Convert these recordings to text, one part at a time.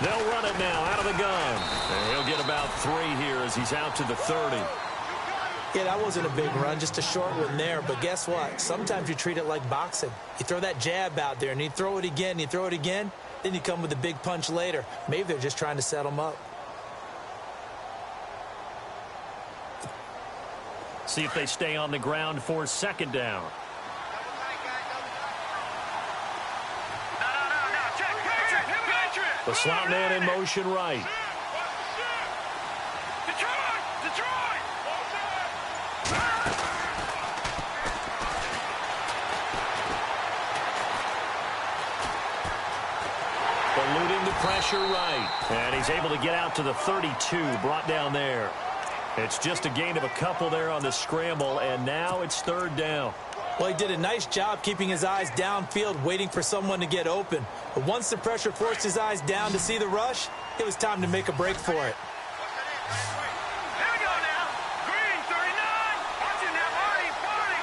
They'll run it now out of the gun. And he'll get about 3 here as he's out to the 30. Yeah, that wasn't a big run, just a short one there. But guess what? Sometimes you treat it like boxing. You throw that jab out there, and you throw it again, you throw it again, then you come with a big punch later. Maybe they're just trying to set him up. See if they stay on the ground for 2nd down. The slot man in motion right. Eluding the pressure right. And he's able to get out to the 32, brought down there. It's just a gain of a couple there on the scramble, and now it's 3rd down. Well, he did a nice job keeping his eyes downfield, waiting for someone to get open. But once the pressure forced his eyes down to see the rush, it was time to make a break for it. Here we go now. Green 39. Watching that party.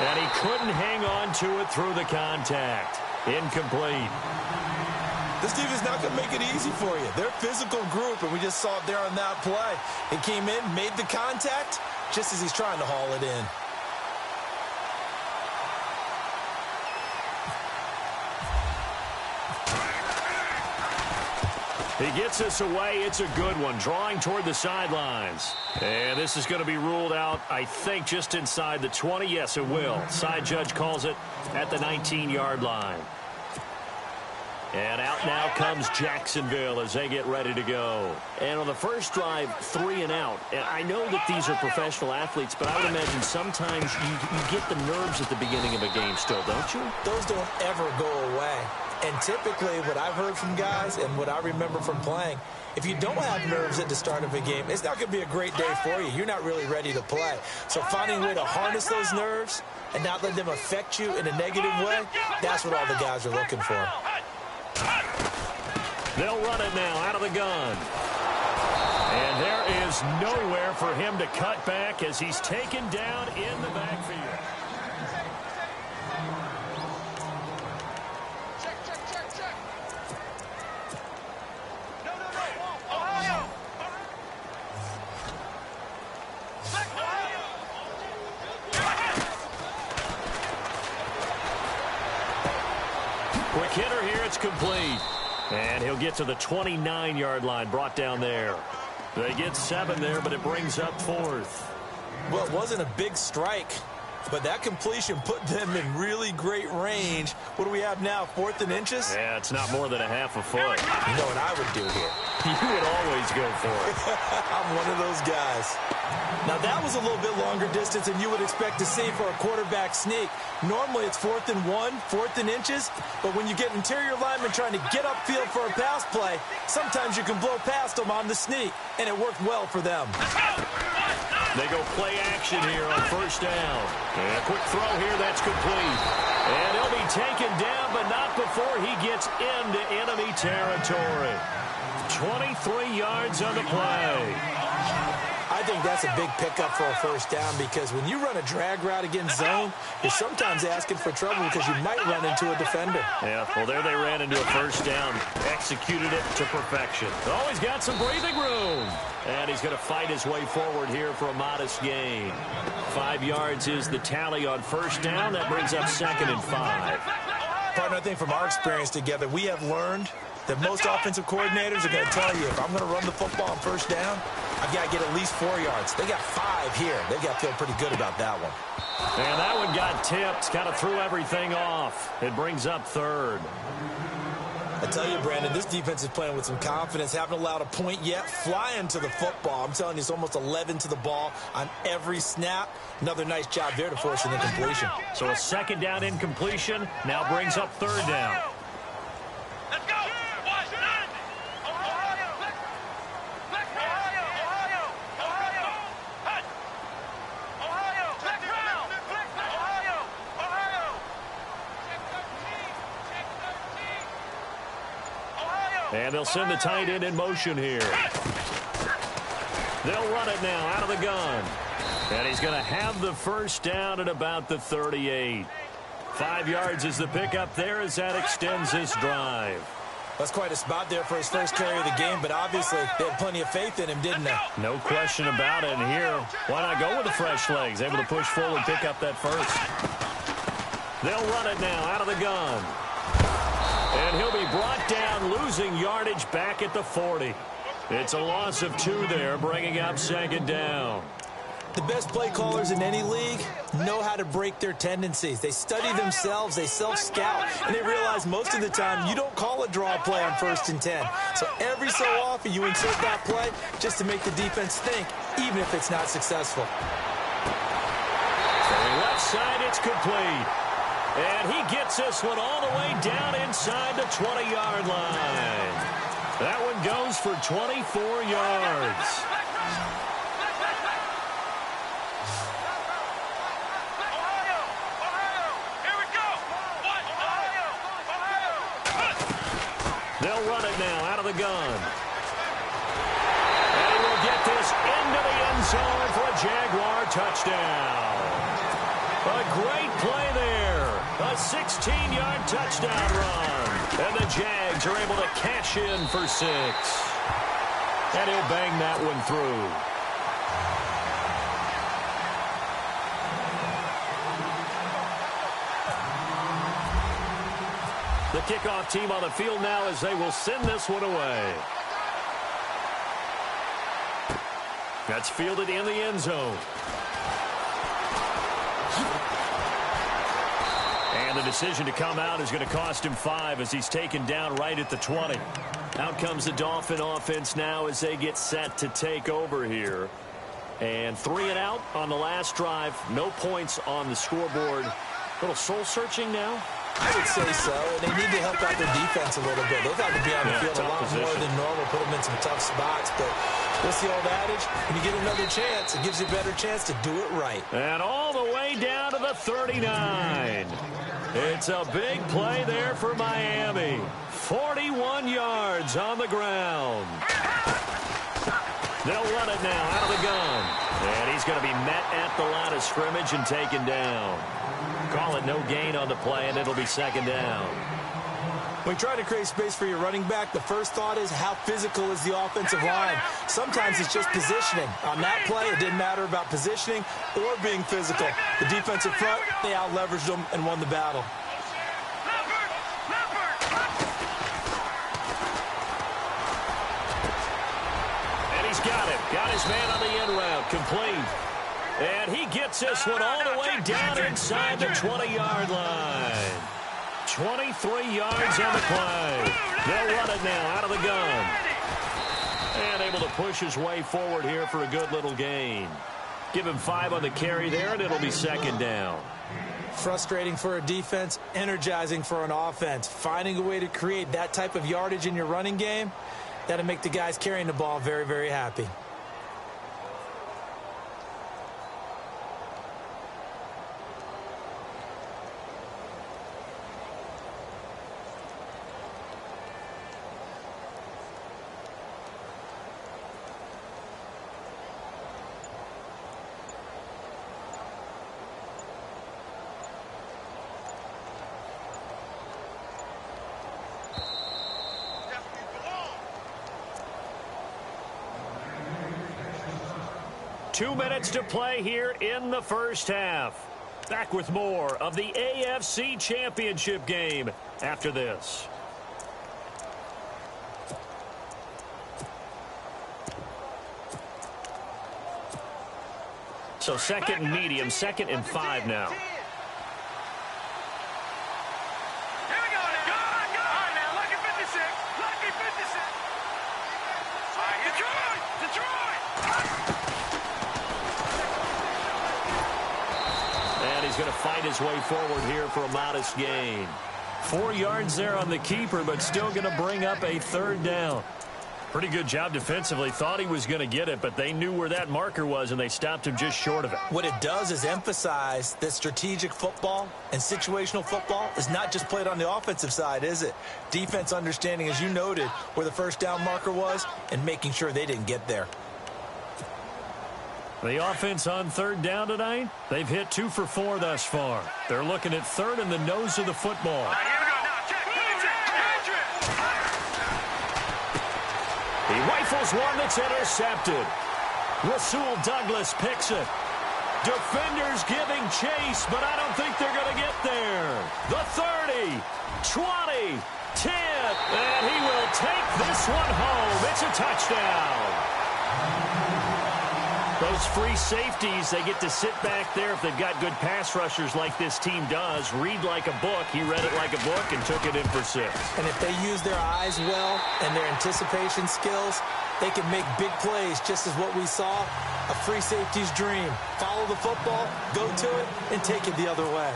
And he couldn't hang on to it through the contact. Incomplete. This defense is not going to make it easy for you. They're a physical group, and we just saw it there on that play. It came in, made the contact, just as he's trying to haul it in. He gets us away. It's a good one, drawing toward the sidelines. And this is going to be ruled out, I think, just inside the 20. Yes, it will. Side judge calls it at the 19-yard line. And out now comes Jacksonville as they get ready to go. And on the first drive, 3 and out. And I know that these are professional athletes, but I would imagine sometimes you get the nerves at the beginning of a game still, don't you? Those don't ever go away. And typically what I've heard from guys and what I remember from playing, if you don't have nerves at the start of a game, it's not going to be a great day for you. You're not really ready to play. So finding a way to harness those nerves and not let them affect you in a negative way, that's what all the guys are looking for. They'll run it now out of the gun. And there is nowhere for him to cut back as he's taken down in the backfield. Quick hitter here, it's complete. And he'll get to the 29-yard line, brought down there. They get 7 there, but it brings up 4th. Well, it wasn't a big strike, but that completion put them in really great range. What do we have now, 4th and inches? Yeah, it's not more than a half a foot. You know what I would do here? You would always go for it. I'm one of those guys. Now, that was a little bit longer distance than you would expect to see for a quarterback sneak. Normally, it's 4th and 1, 4th and inches, but when you get interior linemen trying to get upfield for a pass play, sometimes you can blow past them on the sneak, and it worked well for them. They go play action here on 1st down. And a quick throw here, that's complete. And he'll be taken down, but not before he gets into enemy territory. 23 yards on the play. I think that's a big pickup for a 1st down because when you run a drag route against zone, you're sometimes asking for trouble because you might run into a defender. Yeah, well, there they ran into a 1st down. Executed it to perfection. Oh, he's got some breathing room. And he's going to fight his way forward here for a modest gain. 5 yards is the tally on 1st down. That brings up 2nd and 5. Partner, I think from our experience together, we have learned that most offensive coordinators are going to tell you, if I'm going to run the football on 1st down, I've got to get at least 4 yards. They got 5 here. They've got to feel pretty good about that one. And that one got tipped. Kind of threw everything off. It brings up 3rd. I tell you, Brandon, this defense is playing with some confidence. Haven't allowed a point yet. Flying to the football. I'm telling you, it's almost 11 to the ball on every snap. Another nice job there to force an incompletion. So a 2nd down incompletion now brings up 3rd down. Let's go. And they'll send the tight end in motion here. They'll run it now out of the gun. And he's going to have the first down at about the 38. 5 yards is the pickup there as that extends this drive. That's quite a spot there for his first carry of the game, but obviously they had plenty of faith in him, didn't they? No question about it. And here, why not go with the fresh legs? Able to push forward, pick up that first. They'll run it now out of the gun. And he'll be brought down, losing yardage back at the 40. It's a loss of 2 there, bringing up second down. The best play callers in any league know how to break their tendencies. They study themselves, they self-scout, and they realize most of the time you don't call a draw play on 1st and 10. So every so often you insert that play just to make the defense think, even if it's not successful. So left side, it's complete. And he gets this one all the way down inside the 20-yard line. That one goes for 24 yards. They'll run it now out of the gun. And he will get this into the end zone for a Jaguar touchdown. A great play there. A 16-yard touchdown run. And the Jags are able to cash in for 6. And he'll bang that one through. The kickoff team on the field now as they will send this one away. That's fielded in the end zone. And the decision to come out is going to cost him 5 as he's taken down right at the 20. Out comes the Dolphin offense now as they get set to take over here. And 3 and out on the last drive. No points on the scoreboard. A little soul-searching now. I would say so, and they need to help out their defense a little bit. They've had to be on the field a lot more than normal, put them in some tough spots. But what's the old adage? When you get another chance, it gives you a better chance to do it right. And all the way down to the 39. It's a big play there for Miami. 41 yards on the ground. They'll run it now out of the gun. And he's going to be met at the line of scrimmage and taken down. Call it no gain on the play, and it'll be second down. When you try to create space for your running back, the first thought is how physical is the offensive line. Sometimes it's just positioning. On that play, it didn't matter about positioning or being physical. The defensive front, they out-leveraged them and won the battle. And he's got it. Got his man on the end route. Complete. And he gets this one all the way down inside the 20-yard line. 23 yards on the play. They'll run it now out of the gun. And able to push his way forward here for a good little gain. Give him 5 on the carry there, and it'll be second down. Frustrating for a defense, energizing for an offense. Finding a way to create that type of yardage in your running game, that'll make the guys carrying the ball very, very happy. Two minutes to play here in the first half. Back with more of the AFC Championship game after this. So second and medium, 2nd and 5 now. Going to fight his way forward here for a modest gain. 4 yards there on the keeper, but still going to bring up a 3rd down. Pretty good job defensively. Thought he was going to get it, but they knew where that marker was, and they stopped him just short of it. What it does is emphasize that strategic football and situational football is not just played on the offensive side, is it? Defense understanding, as you noted, where the first down marker was and making sure they didn't get there. The offense on third down tonight, they've hit 2 for 4 thus far. They're looking at third in the nose of the football. He rifles one that's intercepted. Rasul Douglas picks it. Defenders giving chase, but I don't think they're going to get there. The 30, 20, 10, and he will take this one home. It's a touchdown. Those free safeties, they get to sit back there if they've got good pass rushers like this team does. Read like a book. He read it like a book and took it in for 6. And if they use their eyes well and their anticipation skills, they can make big plays, just as what we saw, a free safety's dream. Follow the football, go to it, and take it the other way.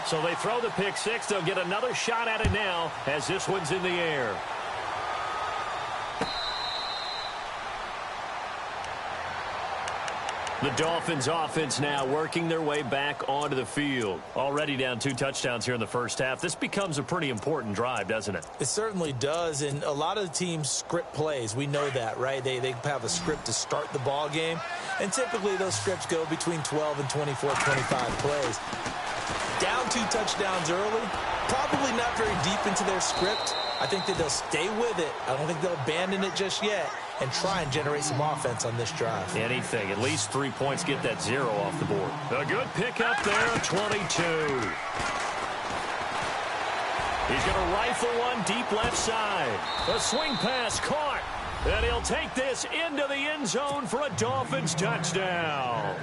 So they throw the pick 6. They'll get another shot at it now as this one's in the air. The Dolphins offense now working their way back onto the field. Already down 2 touchdowns here in the first half. This becomes a pretty important drive, doesn't it? It certainly does, and a lot of the teams script plays. We know that, right? They have a script to start the ball game, and typically those scripts go between 12 and 24, 25 plays. Down 2 touchdowns early, probably not very deep into their script. I think that they'll stay with it. I don't think they'll abandon it just yet and try and generate some offense on this drive. Anything. At least 3 points, get that 0 off the board. A good pickup there, 22. He's going to rifle one deep left side. A swing pass caught. And he'll take this into the end zone for a Dolphins touchdown.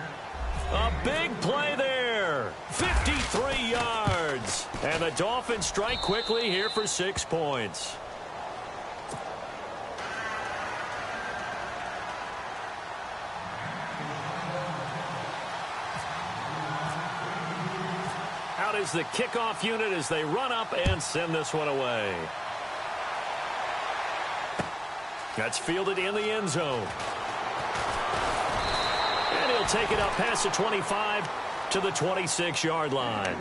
A big play there. 53 yards. And the Dolphins strike quickly here for 6 points. Out is the kickoff unit as they run up and send this one away. That's fielded in the end zone. And he'll take it up past the 25 to the 26-yard line.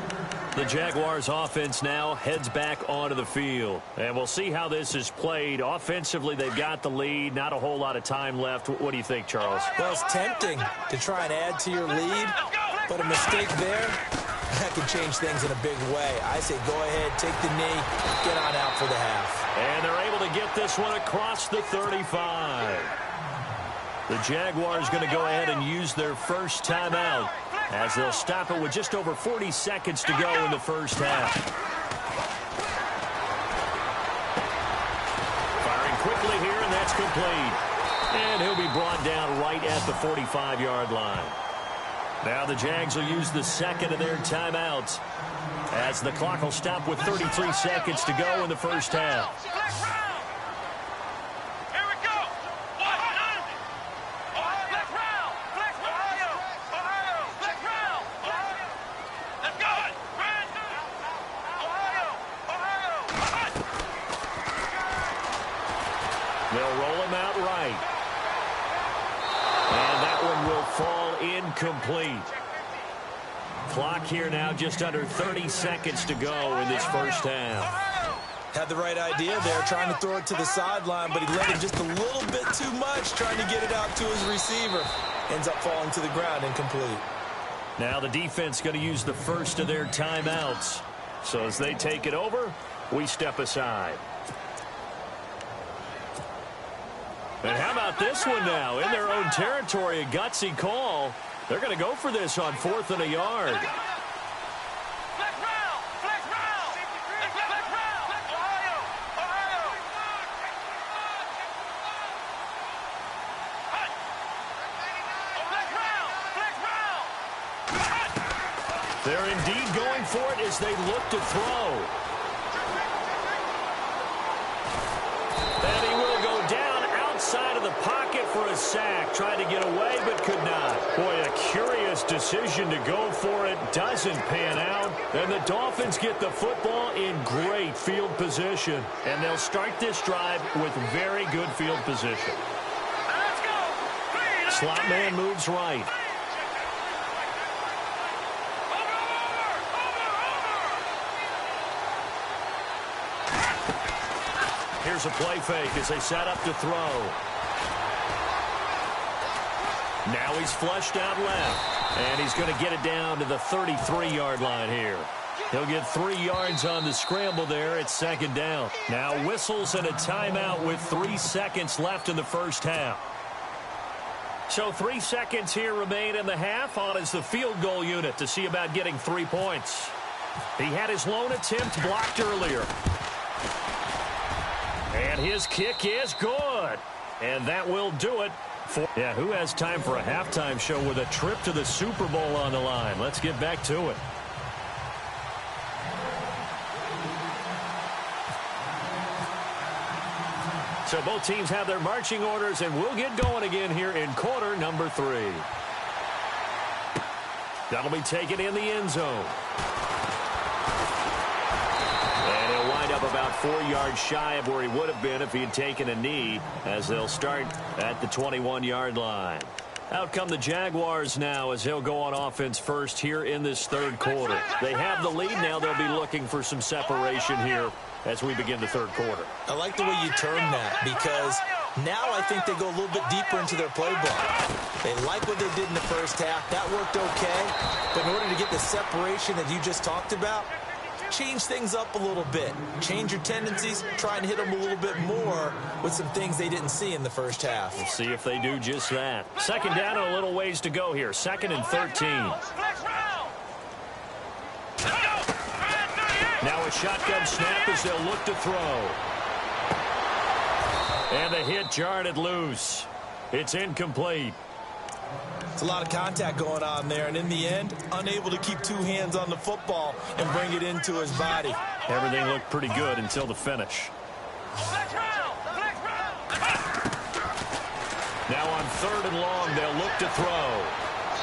The Jaguars offense now heads back onto the field. And we'll see how this is played. Offensively, they've got the lead. Not a whole lot of time left. What do you think, Charles? Well, it's tempting to try and add to your lead, but a mistake there, that can change things in a big way. I say go ahead, take the knee, get on out for the half. And they're able to get this one across the 35. The Jaguars going to go ahead and use their first timeout as they'll stop it with just over 40 seconds to go in the first half. Firing quickly here, and that's complete. And he'll be brought down right at the 45-yard line. Now the Jags will use the second of their timeouts as the clock will stop with 33 seconds to go in the first half. They'll roll him out right. And that one will fall incomplete. Clock here now just under 30 seconds to go in this first half. Had the right idea there, trying to throw it to the sideline, but he let him just a little bit too much, trying to get it out to his receiver. Ends up falling to the ground, incomplete. Now the defense going to use the first of their timeouts. So as they take it over, we step aside. And how about this one now? In their own territory, a gutsy call. They're going to go for this on 4th and a yard. They're indeed going for it as they look to throw. And he will go down outside of the pocket for a sack. Tried to get away, but could not. Boy, a curious decision to go for it. Doesn't pan out. And the Dolphins get the football in great field position. And they'll start this drive with very good field position. Slot man moves right. Here's a play fake as they set up to throw. Now he's flushed out left. And he's going to get it down to the 33-yard line here. He'll get 3 yards on the scramble there. It's second down. Now whistles and a timeout with 3 seconds left in the first half. So 3 seconds here remain in the half. On is the field goal unit to see about getting 3 points. He had his lone attempt blocked earlier. And his kick is good. And that will do it. Yeah, who has time for a halftime show with a trip to the Super Bowl on the line? Let's get back to it. So both teams have their marching orders, and we'll get going again here in quarter number 3. That'll be taken in the end zone. And he'll wind up about 4 yards shy of where he would have been if he had taken a knee, as they'll start at the 21-yard line. Out come the Jaguars now as they'll go on offense first here in this third quarter. They have the lead. Now they'll be looking for some separation here as we begin the third quarter. I like the way you term that, because now I think they go a little bit deeper into their playbook. They like what they did in the first half. That worked okay. But in order to get the separation that you just talked about, change things up a little bit. Change your tendencies. Try and hit them a little bit more with some things they didn't see in the first half. We'll see if they do just that. Second down and a little ways to go here. 2nd and 13. Now a shotgun snap as they'll look to throw. And the hit jarred it loose. It's incomplete. It's a lot of contact going on there, and in the end, unable to keep 2 hands on the football and bring it into his body. Everything looked pretty good until the finish. Now on 3rd and long, they'll look to throw.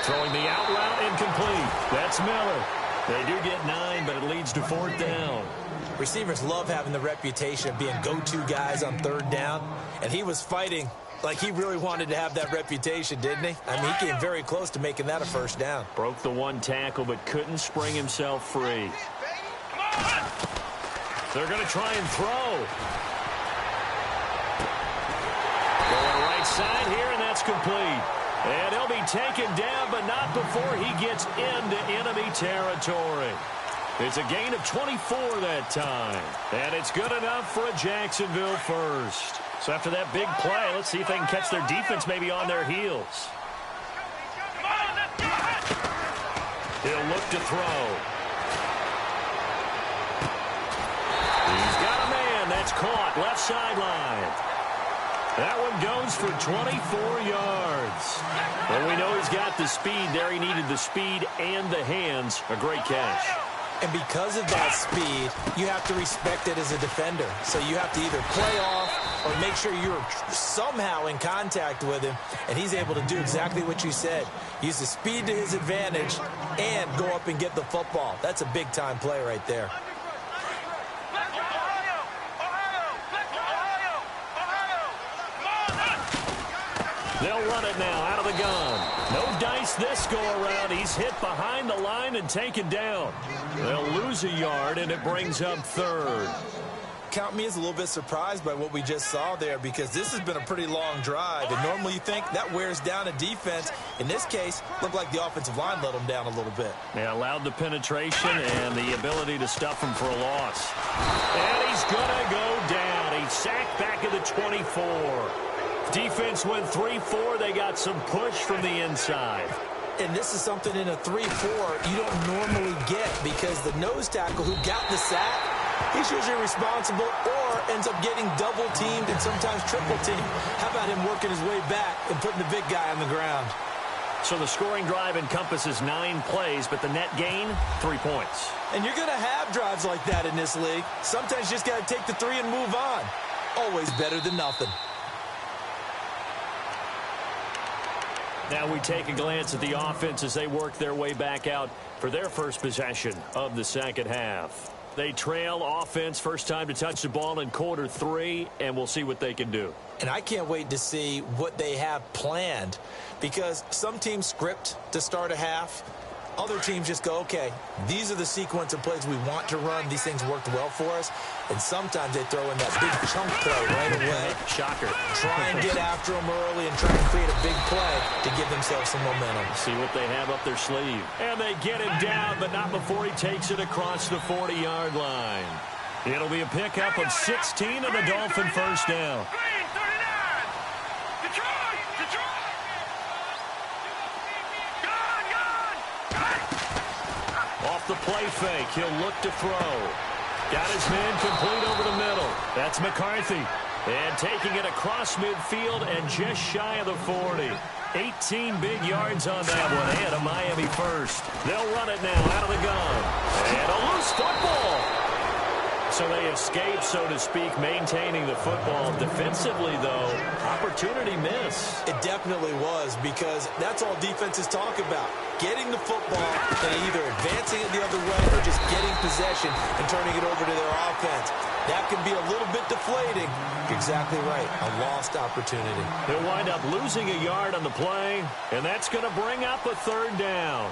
Throwing the out route, incomplete. That's Miller. They do get 9, but it leads to 4th down. Receivers love having the reputation of being go-to guys on 3rd down, and he was fighting like he really wanted to have that reputation, didn't he? I mean, he came very close to making that a 1st down. Broke the 1 tackle, but couldn't spring himself free. They're going to try and throw. Going right side here, and that's complete. And he'll be taken down, but not before he gets into enemy territory. It's a gain of 24 that time. And it's good enough for a Jacksonville first. So after that big play, let's see if they can catch their defense maybe on their heels. He'll look to throw. He's got a man. That's caught. Left sideline. That one goes for 24 yards. Well, we know he's got the speed there. He needed the speed and the hands. A great catch. And because of that speed, you have to respect it as a defender. So you have to either play off or make sure you're somehow in contact with him. And he's able to do exactly what you said. Use the speed to his advantage and go up and get the football. That's a big-time play right there. They'll run it now out of the gun. No dice this go-around. He's hit behind the line and taken down. They'll lose a yard, and it brings up 3rd. Count me as a little bit surprised by what we just saw there, because this has been a pretty long drive, and normally you think that wears down a defense. In this case, looked like the offensive line let them down a little bit. They allowed the penetration and the ability to stuff him for a loss. And he's going to go down. He's sacked back at the 24. Defense went 3-4. They got some push from the inside. And this is something in a 3-4 you don't normally get, because the nose tackle who got the sack, he's usually responsible or ends up getting double-teamed and sometimes triple-teamed. How about him working his way back and putting the big guy on the ground? So the scoring drive encompasses 9 plays, but the net gain, 3 points. And you're going to have drives like that in this league. Sometimes you just got to take the 3 and move on. Always better than nothing. Now we take a glance at the offense as they work their way back out for their first possession of the second half. They trail offense, first time to touch the ball in quarter 3, and we'll see what they can do. And I can't wait to see what they have planned, because some teams script to start a half. Other teams just go, okay, these are the sequence of plays we want to run. These things worked well for us. And sometimes they throw in that big chunk play right away. Shocker. Try and get after them early and try and create a big play to give themselves some momentum. See what they have up their sleeve. And they get him down, but not before he takes it across the 40-yard line. It'll be a pickup of 16 and the Dolphin first down. Green 39. Detroit. Gone. Off the play fake, he'll look to throw. Got his man complete over the middle. That's McCarthy. And taking it across midfield and just shy of the 40. 18 big yards on that one, and a Miami first. They'll run it now out of the gun. And a loose football. So they escape, so to speak, maintaining the football. Defensively, though, opportunity miss. It definitely was, because that's all defenses talk about. Getting the football and either advancing it the other way or just getting possession and turning it over to their offense. That can be a little bit deflating. You're exactly right. A lost opportunity. They'll wind up losing a yard on the play, and that's going to bring up a third down.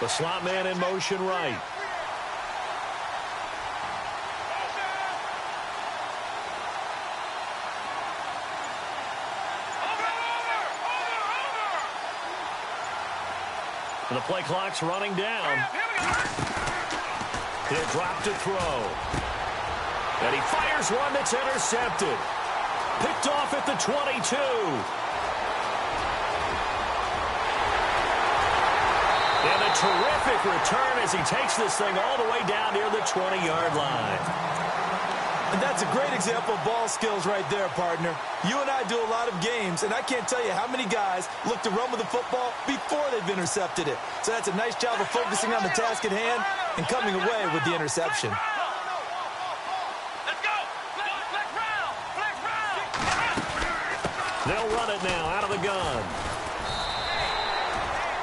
The slot man in motion right. The play clock's running down. He'll drop to throw. And he fires one that's intercepted. Picked off at the 22. And a terrific return as he takes this thing all the way down near the 20-yard line. And that's a great example of ball skills right there, partner. You and I do a lot of games, and I can't tell you how many guys look to run with the football before they've intercepted it. So that's a nice job of focusing on the task at hand and coming away with the interception. Let's go. Flex round. They'll run it now out of the gun.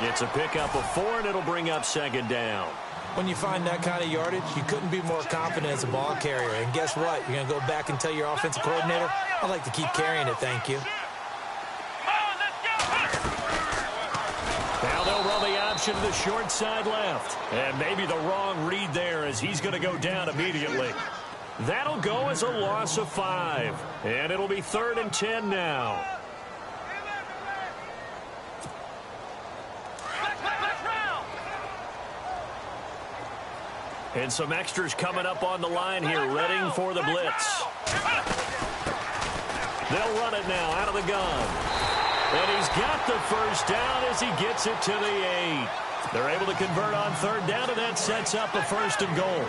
It's a pickup of 4, and it'll bring up second down. When you find that kind of yardage, you couldn't be more confident as a ball carrier. And guess what? You're going to go back and tell your offensive coordinator, I'd like to keep carrying it, thank you. Now they'll run the option to the short side left. And maybe the wrong read there as he's going to go down immediately. That'll go as a loss of 5. And it'll be 3rd and 10 now. And some extras coming up on the line here, readying for the blitz. They'll run it now out of the gun. And he's got the first down as he gets it to the 8. They're able to convert on 3rd down, and that sets up a 1st and goal.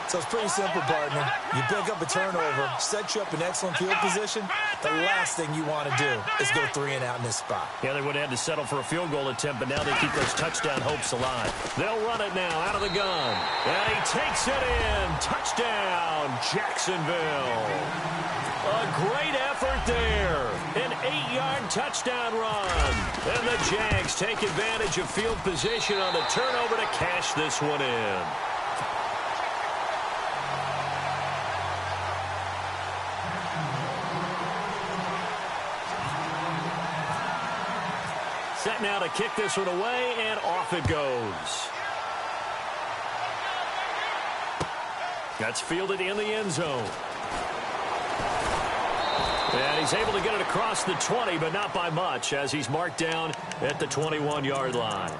So it's pretty simple, partner. You pick up a turnover, sets you up in excellent field position. The last thing you want to do is go 3 and out in this spot. Yeah, they would have had to settle for a field goal attempt, but now they keep those touchdown hopes alive. They'll run it now out of the gun. And he takes it in. Touchdown, Jacksonville. A great effort there. An 8-yard touchdown run. And the Jags take advantage of field position on the turnover to cash this one in. Set now to kick this one away, and off it goes. That's fielded in the end zone. And he's able to get it across the 20, but not by much, as he's marked down at the 21-yard line.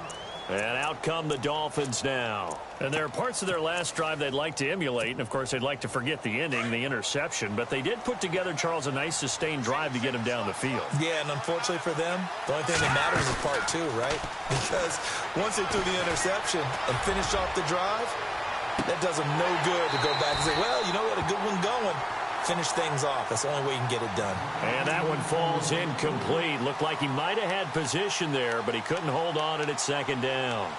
And out come the Dolphins now. And there are parts of their last drive they'd like to emulate. And, of course, they'd like to forget the ending, the interception. But they did put together, Charles, a nice sustained drive to get him down the field. Yeah, and unfortunately for them, the only thing that matters is part 2, right? Because once they threw the interception and finished off the drive, that does them no good to go back and say, well, you know, we had a good one going. Finish things off. That's the only way you can get it done. And that one falls incomplete. Looked like he might have had position there, but he couldn't hold on at 2nd down.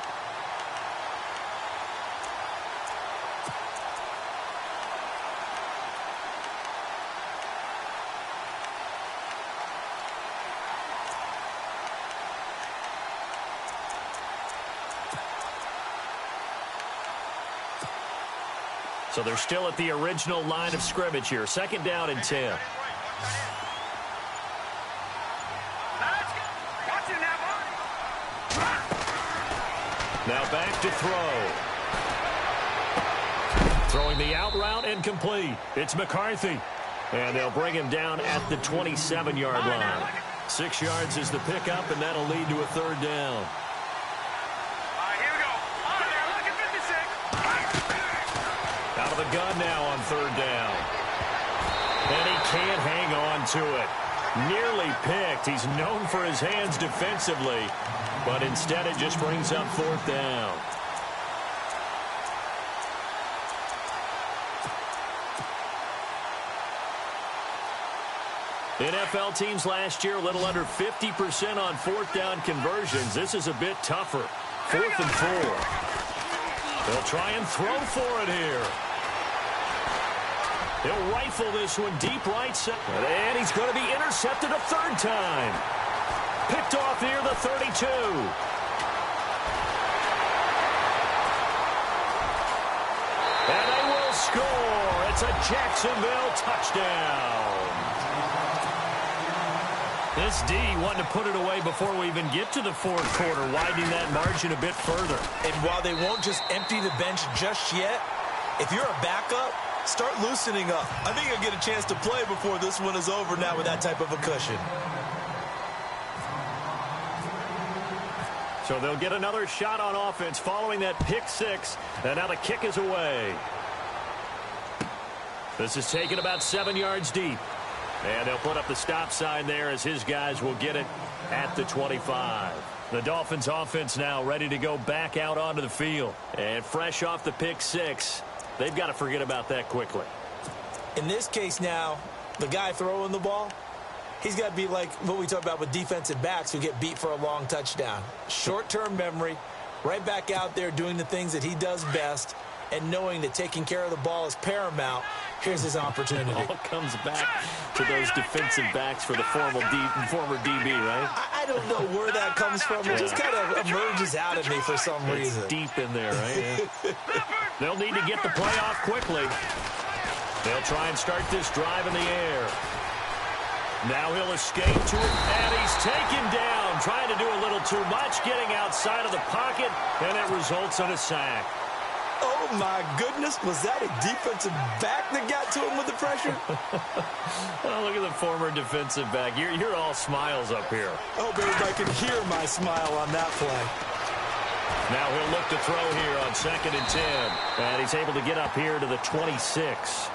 So they're still at the original line of scrimmage here. 2nd down and 10. Now back to throw. Throwing the out route incomplete. It's McCarthy. And they'll bring him down at the 27-yard line. 6 yards is the pickup, and that'll lead to a 3rd down. Here we go. Look at 56. Out of the gun now on 3rd down. And he can't hang on to it. Nearly picked. He's known for his hands defensively, but instead it just brings up 4th down. NFL teams last year a little under 50% on 4th down conversions. This is a bit tougher. 4th and 4. They'll try and throw for it here. He'll rifle this one deep right side. And he's going to be intercepted a 3rd time. Picked off near the 32. And they will score. It's a Jacksonville touchdown. This D wanting to put it away before we even get to the 4th quarter, widening that margin a bit further. And while they won't just empty the bench just yet, if you're a backup, start loosening up. I think you'll get a chance to play before this one is over now with that type of a cushion. So they'll get another shot on offense following that pick 6, and now the kick is away. This is taken about 7 yards deep. And they'll put up the stop sign there as his guys will get it at the 25. The Dolphins offense now ready to go back out onto the field. And fresh off the pick 6, they've got to forget about that quickly. In this case now, the guy throwing the ball, he's got to be like what we talk about with defensive backs who get beat for a long touchdown. Short-term memory, right back out there doing the things that he does best, and knowing that taking care of the ball is paramount. Here's his opportunity. It all comes back to those defensive backs for the former DB, right? I don't know where that comes from. It just kind of emerges out of me for some reason. It's deep in there, right? Yeah. They'll need to get the play off quickly. They'll try and start this drive in the air. Now he'll escape to it, and he's taken down. Trying to do a little too much, getting outside of the pocket, and it results in a sack. Oh, my goodness. Was that a defensive back that got to him with the pressure? Oh, look at the former defensive back. You're all smiles up here. I hope everybody can hear my smile on that play. Now he'll look to throw here on 2nd and 10. And he's able to get up here to the 26.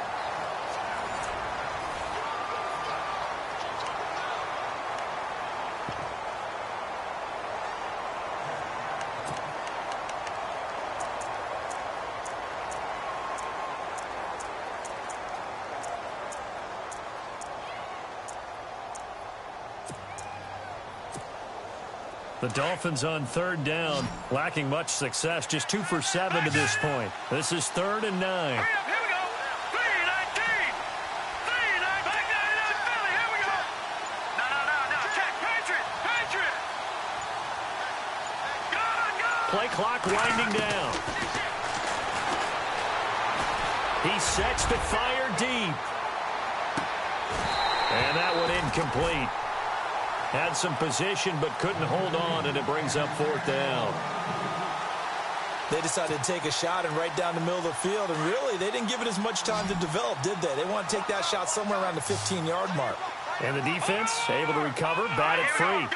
The Dolphins on 3rd down, lacking much success, just 2 for 7 to this point. This is 3rd and 9. Hurry up, here we go. 3-19. 3-9. Back 99 Philly. Here we go. No. Check. Patriot. Gun. Play clock winding down. He sets to fire deep. And that one incomplete. Had some position but couldn't hold on, and it brings up 4th down. They decided to take a shot and right down the middle of the field, and really they didn't give it as much time to develop, did they? They want to take that shot somewhere around the 15-yard mark. And the defense able to recover, bat it free.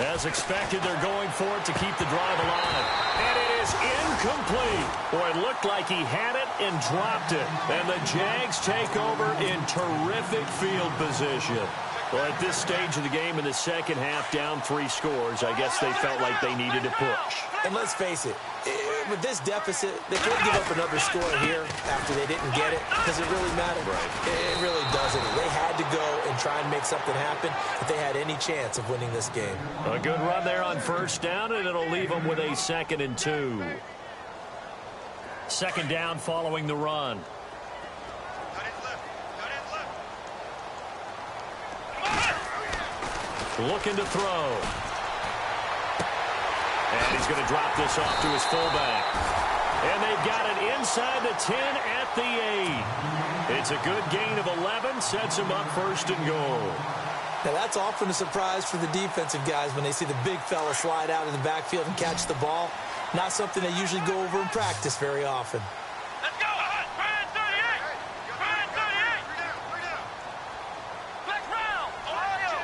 As expected, they're going for it to keep the drive alive. And it is incomplete. Boy, it looked like he had it and dropped it. And the Jags take over in terrific field position. Well, at this stage of the game in the second half, down 3 scores, I guess they felt like they needed to push. And let's face it, with this deficit, they can't give up another score here after they didn't get it. Does it really matter? Right. It really doesn't. They had to go and try and make something happen if they had any chance of winning this game. A good run there on 1st down, and it'll leave them with a 2nd and 2. 2nd down following the run. looking to throw. And he's going to drop this off to his fullback. And they've got it inside the 10 at the 8. It's a good gain of 11, sets him up first and goal. Now, that's often a surprise for the defensive guys when they see the big fella slide out of the backfield and catch the ball. Not something they usually go over in practice very often. Let's go. Brand 38. Brand 38. Next round. Ohio.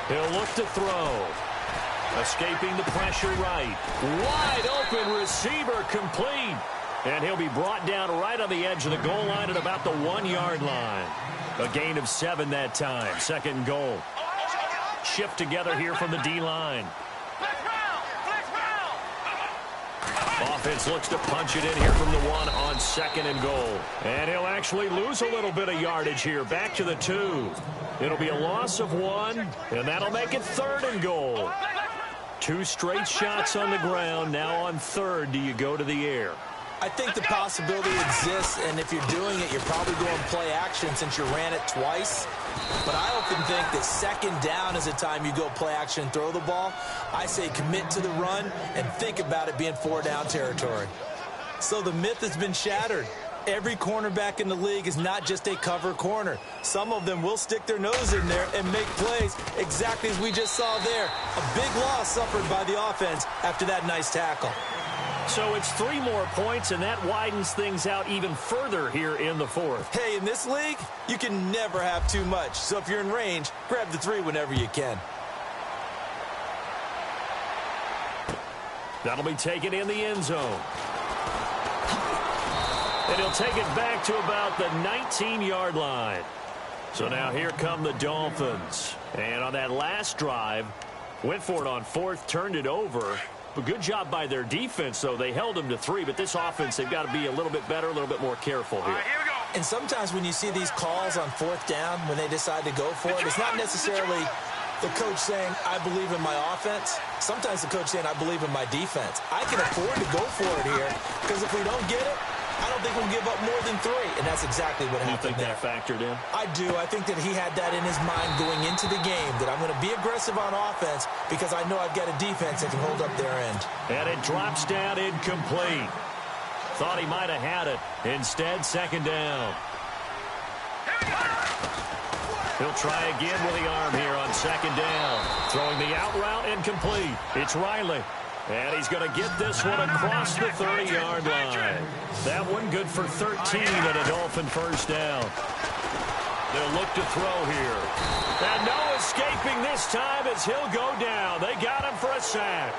He'll look to throw. Escaping the pressure right. Wide open receiver complete. And he'll be brought down right on the edge of the goal line at about the 1-yard line. A gain of 7 that time. Second and goal. Shift together here from the D-line. Offense looks to punch it in here from the 1 on second and goal. And he'll actually lose a little bit of yardage here. Back to the 2. It'll be a loss of 1, and that'll make it third and goal. 2 straight shots on the ground. Now on third, do you go to the air? I think the possibility exists, and if you're doing it, you're probably going play action since you ran it twice. But I often think that second down is the time you go play action and throw the ball. I say commit to the run and think about it being 4-down territory. So the myth has been shattered. Every cornerback in the league is not just a cover corner. Some of them will stick their nose in there and make plays exactly as we just saw there. A big loss suffered by the offense after that nice tackle. So it's 3 more points, and that widens things out even further here in the fourth. Hey, in this league, you can never have too much. So if you're in range, grab the 3 whenever you can. That'll be taken in the end zone. And he'll take it back to about the 19-yard line. So now here come the Dolphins. And on that last drive, went for it on fourth, turned it over. But good job by their defense, though. They held them to 3, but this offense, they've got to be a little bit better, a little bit more careful here. All right, here we go. And sometimes when you see these calls on 4th down, when they decide to go for it, it's not necessarily the coach saying, I believe in my offense. Sometimes the coach saying, I believe in my defense. I can afford to go for it here, because if we don't get it, I don't think we'll give up more than 3, and that's exactly what happened there. You think that factored in? I do. I think that he had that in his mind going into the game, that I'm going to be aggressive on offense because I know I've got a defense that can hold up their end. And it drops down incomplete. Thought he might have had it. Instead, second down. He'll try again with the arm here on second down. Throwing the out route incomplete. It's Riley. And he's going to get this one across the 30-yard line. That one good for 13 and a Dolphin first down. They'll look to throw here. And no escaping this time as he'll go down. They got him for a sack.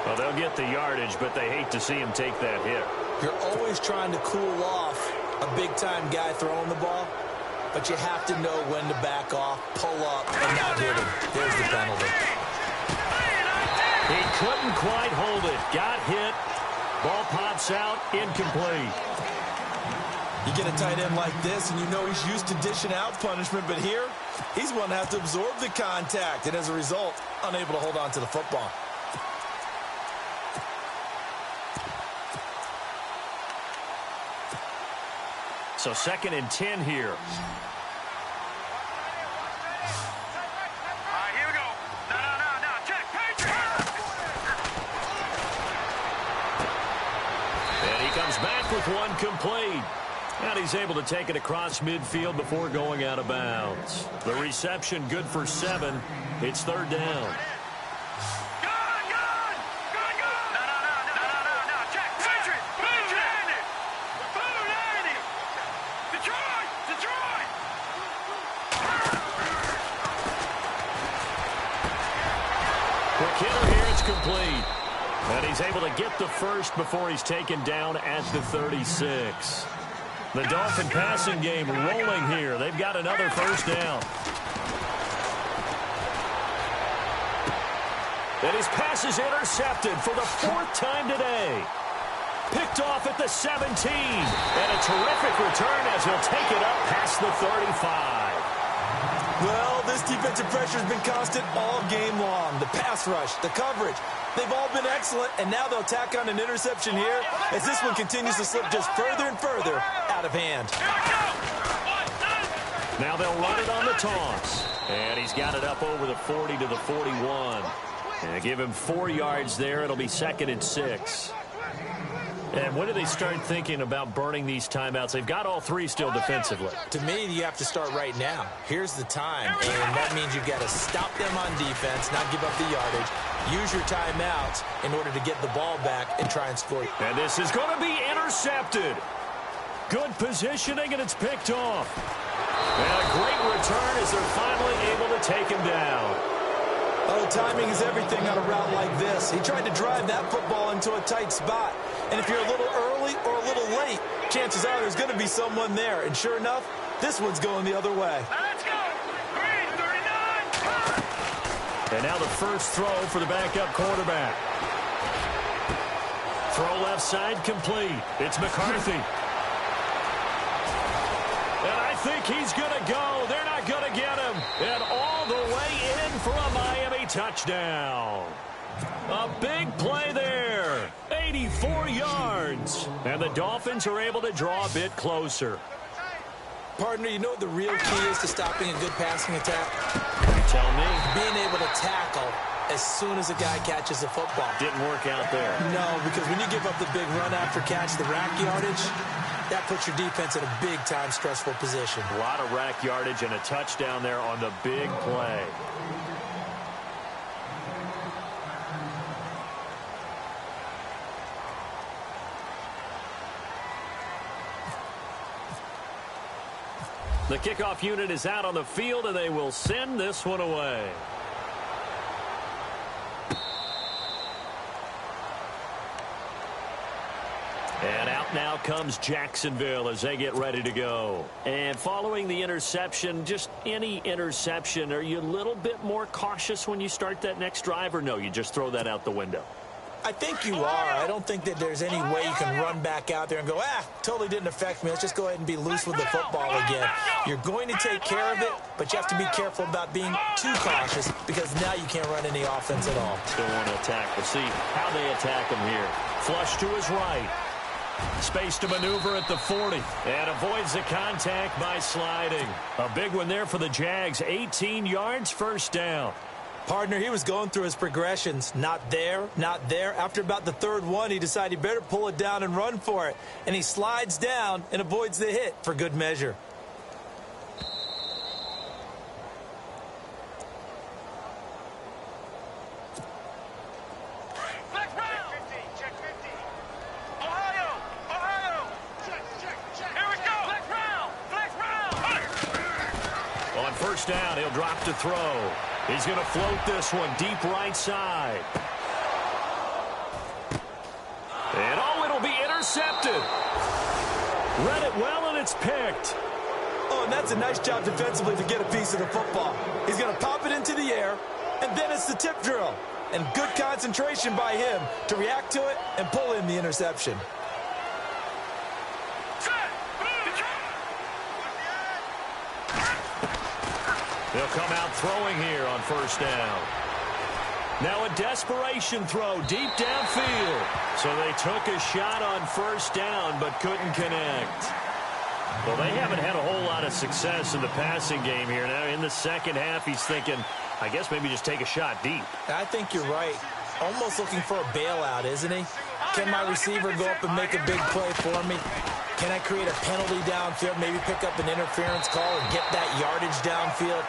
Well, they'll get the yardage, but they hate to see him take that hit. You're always trying to cool off a big-time guy throwing the ball, but you have to know when to back off, pull up, and not hit him. There's the penalty. He couldn't quite hold it. Got hit. Ball pops out. Incomplete. You get a tight end like this, and you know he's used to dishing out punishment, but here, he's one to have to absorb the contact, and as a result, unable to hold on to the football. So 2nd and 10 here. Back with one complete. And he's able to take it across midfield before going out of bounds. The reception good for 7. It's third down. Quick hitter here. It's complete. And he's able to get the first before he's taken down at the 36. The Dolphin passing game rolling here. They've got another first down. And his pass is intercepted for the 4th time today. Picked off at the 17. And a terrific return as he'll take it up past the 35. Well, this defensive pressure has been constant all game long. The pass rush, the coverage, they've all been excellent, and now they'll tack on an interception here as this one continues to slip just further and further out of hand. Now they'll run it on the toss. And he's got it up over the 40 to the 41. And give him 4 yards there. It'll be 2nd and 6. And when do they start thinking about burning these timeouts? They've got all 3 still defensively. To me, you have to start right now. Here's the time, and that means you've got to stop them on defense, not give up the yardage. Use your timeouts in order to get the ball back and try and score. And this is going to be intercepted. Good positioning, and it's picked off. And a great return as they're finally able to take him down. Oh, timing is everything on a route like this. He tried to drive that football into a tight spot. And if you're a little early or a little late, chances are there's going to be someone there. And sure enough, this one's going the other way. Let's go. 3:39. And now the first throw for the backup quarterback. Throw left side complete. It's McCarthy. And I think he's going to go. They're not going to get him. And all the way in for a Miami touchdown. A big play there. 84 yards. And the Dolphins are able to draw a bit closer. Partner, you know what the real key is to stopping a good passing attack? Tell me. Being able to tackle as soon as a guy catches the football. Didn't work out there. No, because when you give up the big run after catch, the rack yardage, that puts your defense in a big-time stressful position. A lot of rack yardage and a touchdown there on the big play. The kickoff unit is out on the field, and they will send this one away. And out now comes Jacksonville as they get ready to go. And following the interception, just any interception, are you a little bit more cautious when you start that next drive, or no, you just throw that out the window? I think you are. I don't think that there's any way you can run back out there and go, totally didn't affect me. Let's just go ahead and be loose with the football again. You're going to take care of it, but you have to be careful about being too cautious because now you can't run any offense at all. Still want to attack. We'll see how they attack him here. Flush to his right. Space to maneuver at the 40. And avoids the contact by sliding. A big one there for the Jags. 18 yards, first down. Partner, he was going through his progressions. Not there, not there. After about the third one, he decided he better pull it down and run for it. And he slides down and avoids the hit for good measure. First down, he'll drop to throw. He's going to float this one deep right side. And it'll be intercepted. Read it well, and it's picked. Oh, and that's a nice job defensively to get a piece of the football. He's going to pop it into the air, and then it's the tip drill. And good concentration by him to react to it and pull in the interception. They'll come out throwing here on first down. Now a desperation throw deep downfield. So they took a shot on first down but couldn't connect. Well, they haven't had a whole lot of success in the passing game here. Now in the second half, he's thinking, I guess maybe just take a shot deep. I think you're right. Almost looking for a bailout, isn't he? Can my receiver go up and make a big play for me? Can I create a penalty downfield, maybe pick up an interference call and get that yardage downfield?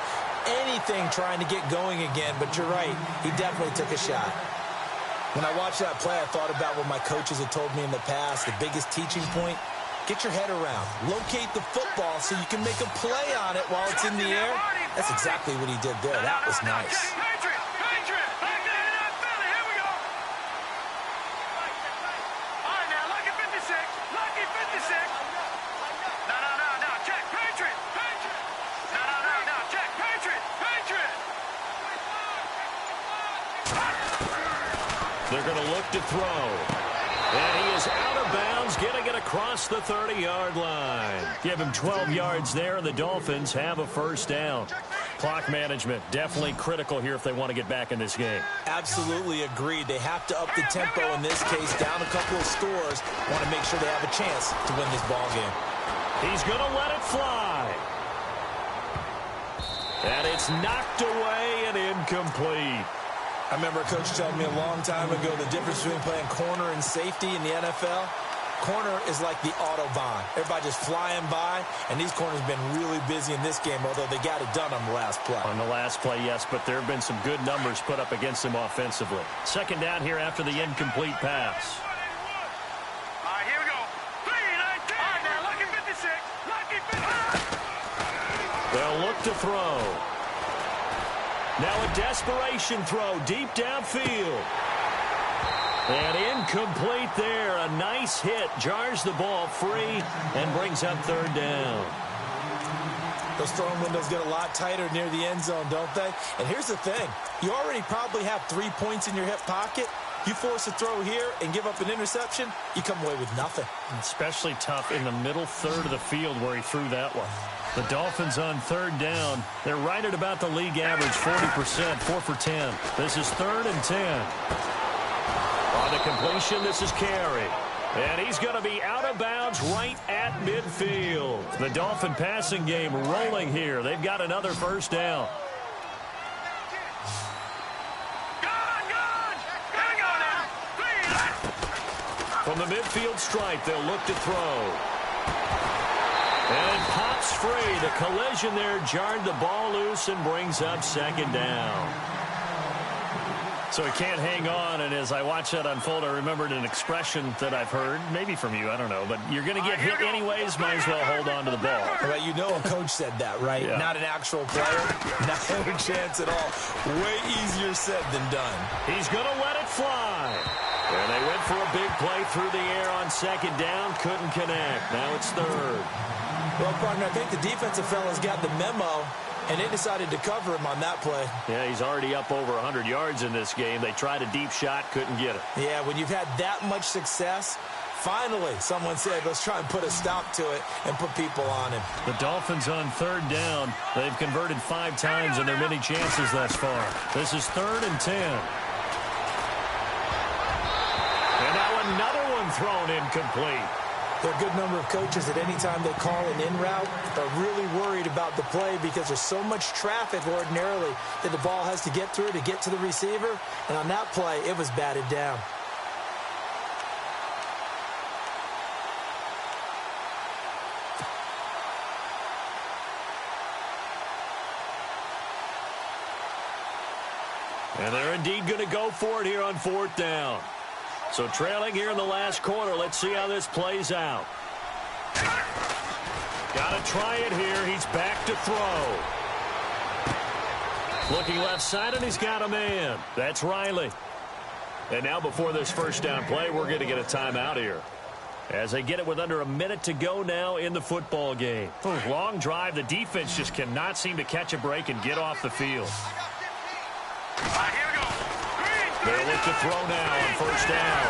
Anything trying to get going again, but you're right. He definitely took a shot. When I watched that play, I thought about what my coaches had told me in the past. The biggest teaching point, get your head around. Locate the football so you can make a play on it while it's in the air. That's exactly what he did there. That was nice. They're going to look to throw. And he is out of bounds, getting it across the 30-yard line. Give him 12 yards there, and the Dolphins have a first down. Clock management, definitely critical here if they want to get back in this game. Absolutely agreed. They have to up the tempo in this case, down a couple of scores. Want to make sure they have a chance to win this ball game. He's going to let it fly. And it's knocked away and incomplete. I remember a coach telling me a long time ago the difference between playing corner and safety in the NFL. Corner is like the Autobahn. Everybody just flying by, and these corners have been really busy in this game, although they got it done on the last play. On the last play, yes, but there have been some good numbers put up against them offensively. Second down here after the incomplete pass. All right, here we go. 3-19. All right, now, lucky 56. Lucky 56. They'll look to throw. Now a desperation throw deep downfield. And incomplete there. A nice hit. Jars the ball free and brings up third down. Those throwing windows get a lot tighter near the end zone, don't they? And here's the thing. You already probably have 3 points in your hip pocket. You force a throw here and give up an interception, you come away with nothing. Especially tough in the middle third of the field where he threw that one. The Dolphins on third down. They're right at about the league average, 40%, 4 for 10. This is 3rd and 10. On the completion, this is Carey. And he's going to be out of bounds right at midfield. The Dolphin passing game rolling here. They've got another first down. From the midfield stripe, they'll look to throw. And it pops free. The collision there jarred the ball loose and brings up second down. So he can't hang on, and as I watch that unfold, I remembered an expression that I've heard, maybe from you, I don't know, but you're going to get hit anyways, might as well hold on to the ball. Right, you know a coach said that, right? Yeah. Not an actual player. Not a chance at all. Way easier said than done. He's going to let it fly. And they went for a big play through the air on second down, couldn't connect. Now it's third. Well, partner, I think the defensive fellas got the memo, and they decided to cover him on that play. Yeah, he's already up over 100 yards in this game. They tried a deep shot, couldn't get it. Yeah, when you've had that much success, finally someone said, let's try and put a stop to it and put people on him. The Dolphins on third down. They've converted 5 times in their many chances thus far. This is 3rd and 10. And now another one thrown incomplete. There are a good number of coaches at any time they call an in route are really worried about the play because there's so much traffic ordinarily that the ball has to get through to get to the receiver. And on that play, it was batted down. And they're indeed going to go for it here on 4th down. So trailing here in the last quarter. Let's see how this plays out. Got to try it here. He's back to throw. Looking left side, and he's got a man. That's Riley. And now before this first down play, we're going to get a timeout here. As they get it with under a minute to go now in the football game. Long drive. The defense just cannot seem to catch a break and get off the field. They'll look to throw now on first down.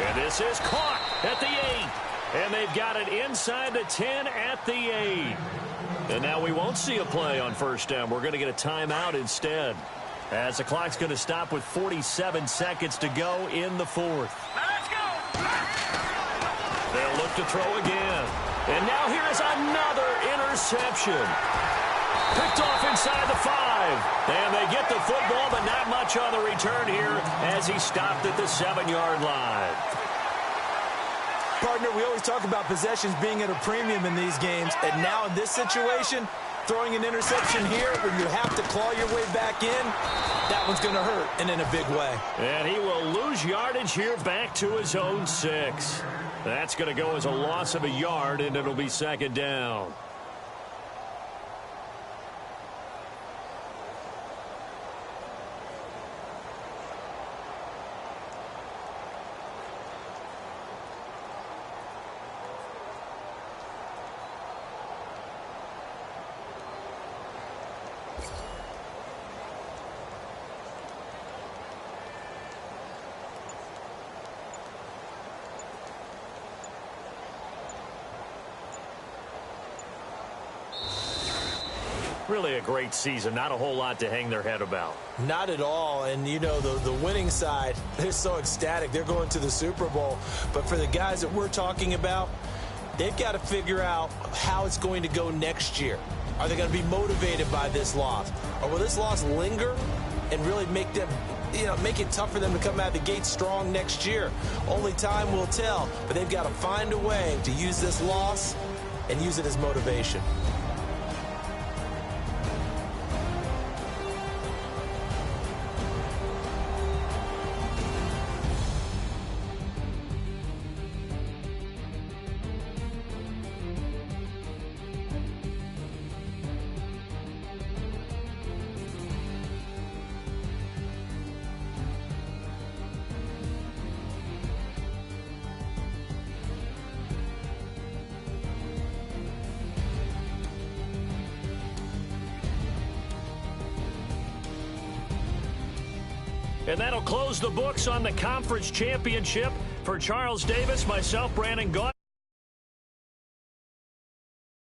And this is caught at the 8. And they've got it inside the 10 at the 8. And now we won't see a play on first down. We're going to get a timeout instead. As the clock's going to stop with 47 seconds to go in the 4th. Let's go. They'll look to throw again. And now here is another interception. Picked off inside the 5. And they get the football, but not much on the return here as he stopped at the 7-yard line. Partner, we always talk about possessions being at a premium in these games. And now in this situation, throwing an interception here when you have to claw your way back in, that one's going to hurt, and in a big way. And he will lose yardage here back to his own 6. That's going to go as a loss of a yard, and it'll be second down. Really a great season. Not a whole lot to hang their head about. Not at all. And, you know, the winning side, they're so ecstatic. They're going to the Super Bowl. But for the guys that we're talking about, They've got to figure out how it's going to go next year. Are they going to be motivated by this loss? Or will this loss linger and really make them, make it tough for them to come out of the gate strong next year? Only time will tell, but they've got to find a way to use this loss and use it as motivation. And that'll close the books on the conference championship. For Charles Davis, myself, Brandon Gaudin.